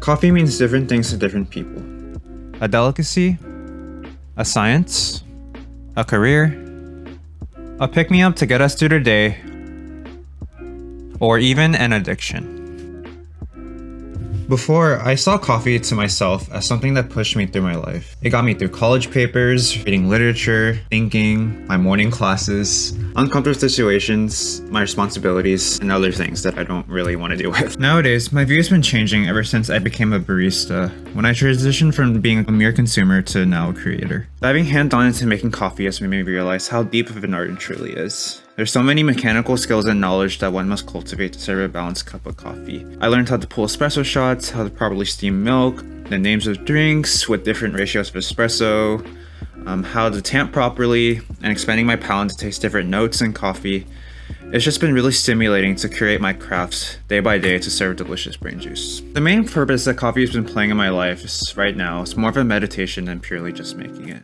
Coffee means different things to different people. A delicacy, a science, a career, a pick-me-up to get us through the day, or even an addiction. Before, I saw coffee to myself as something that pushed me through my life. It got me through college papers, reading literature, thinking, my morning classes, uncomfortable situations, my responsibilities, and other things that I don't really want to deal with. Nowadays, my view has been changing ever since I became a barista, when I transitioned from being a mere consumer to now a creator. Diving hand-on into making coffee has made me realize how deep of an art it truly is. There's so many mechanical skills and knowledge that one must cultivate to serve a balanced cup of coffee. I learned how to pull espresso shots, how to properly steam milk, the names of drinks with different ratios of espresso, how to tamp properly, and expanding my palate to taste different notes in coffee. It's just been really stimulating to create my crafts day by day to serve delicious brain juice. The main purpose that coffee has been playing in my life is right now is more of a meditation than purely just making it.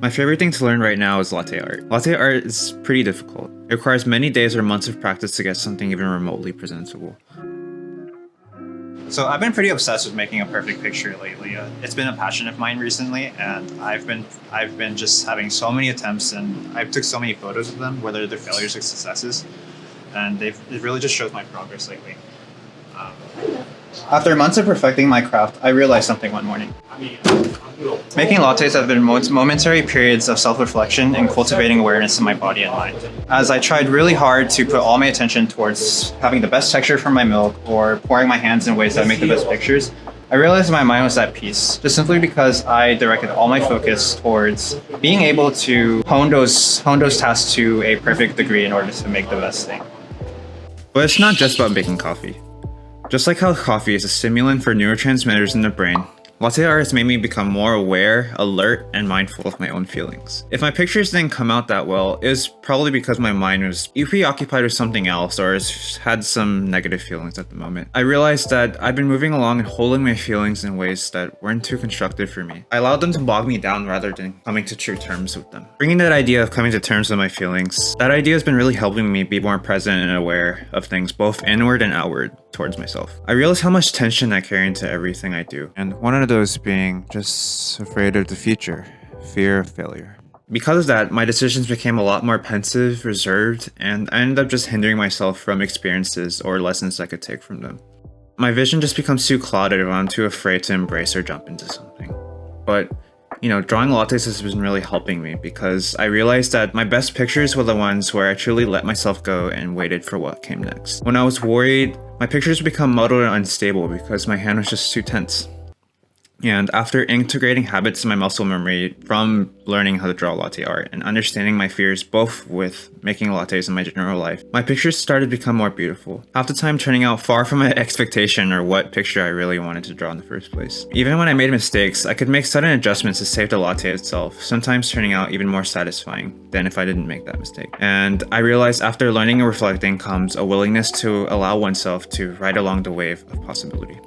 My favorite thing to learn right now is latte art. Latte art is pretty difficult. It requires many days or months of practice to get something even remotely presentable. So I've been pretty obsessed with making a perfect picture lately. It's been a passion of mine recently, and I've been just having so many attempts, and I took so many photos of them, whether they're failures or successes, and it really just shows my progress lately. After months of perfecting my craft, I realized something one morning. Making lattes have been momentary periods of self-reflection and cultivating awareness in my body and mind. As I tried really hard to put all my attention towards having the best texture for my milk or pouring my hands in ways that make the best pictures, I realized my mind was at peace, just simply because I directed all my focus towards being able to hone those tasks to a perfect degree in order to make the best thing. But it's not just about making coffee. Just like how coffee is a stimulant for neurotransmitters in the brain, latte art has made me become more aware, alert, and mindful of my own feelings. If my pictures didn't come out that well, it was probably because my mind was preoccupied with something else or has had some negative feelings at the moment. I realized that I've been moving along and holding my feelings in ways that weren't too constructive for me. I allowed them to bog me down rather than coming to true terms with them. Bringing that idea of coming to terms with my feelings, that idea has been really helping me be more present and aware of things both inward and outward towards myself. I realized how much tension I carry into everything I do, and one of those being just afraid of the future, fear of failure. Because of that, my decisions became a lot more pensive, reserved, and I ended up just hindering myself from experiences or lessons I could take from them. My vision just becomes too clouded when I'm too afraid to embrace or jump into something. But drawing lattes has been really helping me because I realized that my best pictures were the ones where I truly let myself go and waited for what came next. When I was worried, my pictures become muddled and unstable because my hand was just too tense. And after integrating habits in my muscle memory from learning how to draw latte art and understanding my fears both with making lattes in my general life, my pictures started to become more beautiful. Half the time turning out far from my expectation or what picture I really wanted to draw in the first place. Even when I made mistakes, I could make sudden adjustments to save the latte itself, sometimes turning out even more satisfying than if I didn't make that mistake. And I realized after learning and reflecting comes a willingness to allow oneself to ride along the wave of possibility.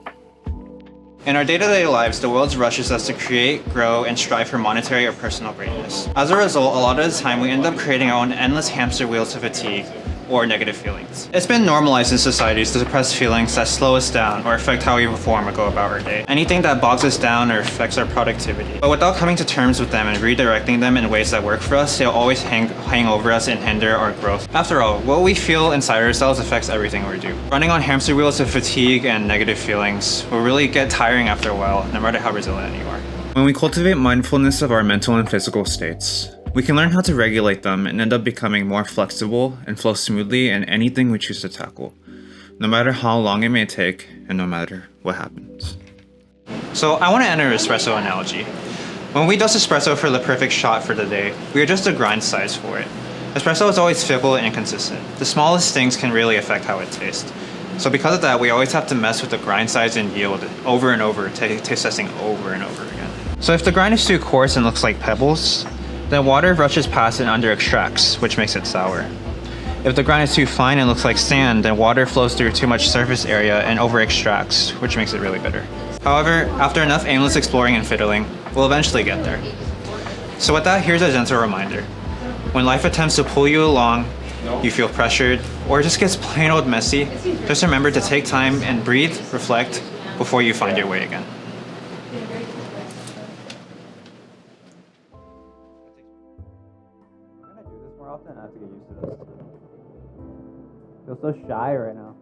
In our day-to-day lives, the world rushes us to create, grow, and strive for monetary or personal greatness. As a result, a lot of the time we end up creating our own endless hamster wheels of fatigue or negative feelings. It's been normalized in societies to suppress feelings that slow us down or affect how we perform or go about our day. Anything that bogs us down or affects our productivity. But without coming to terms with them and redirecting them in ways that work for us, they'll always hang over us and hinder our growth. After all, what we feel inside ourselves affects everything we do. Running on hamster wheels of fatigue and negative feelings will really get tiring after a while, no matter how resilient you are. When we cultivate mindfulness of our mental and physical states, we can learn how to regulate them and end up becoming more flexible and flow smoothly in anything we choose to tackle, no matter how long it may take and no matter what happens. So I want to enter an espresso analogy. When we dose espresso for the perfect shot for the day, we adjust the grind size for it. Espresso is always fickle and inconsistent. The smallest things can really affect how it tastes. So because of that, we always have to mess with the grind size and yield over and over, taste testing over and over again. So if the grind is too coarse and looks like pebbles, then water rushes past and under extracts, which makes it sour. If the grind is too fine and looks like sand, then water flows through too much surface area and over extracts, which makes it really bitter. However, after enough aimless exploring and fiddling, we'll eventually get there. So with that, here's a gentle reminder. When life attempts to pull you along, you feel pressured, or it just gets plain old messy, just remember to take time and breathe, reflect, before you find your way again. I'm gonna do this more often. I have to get used to this. I feel so shy right now.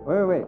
Wait.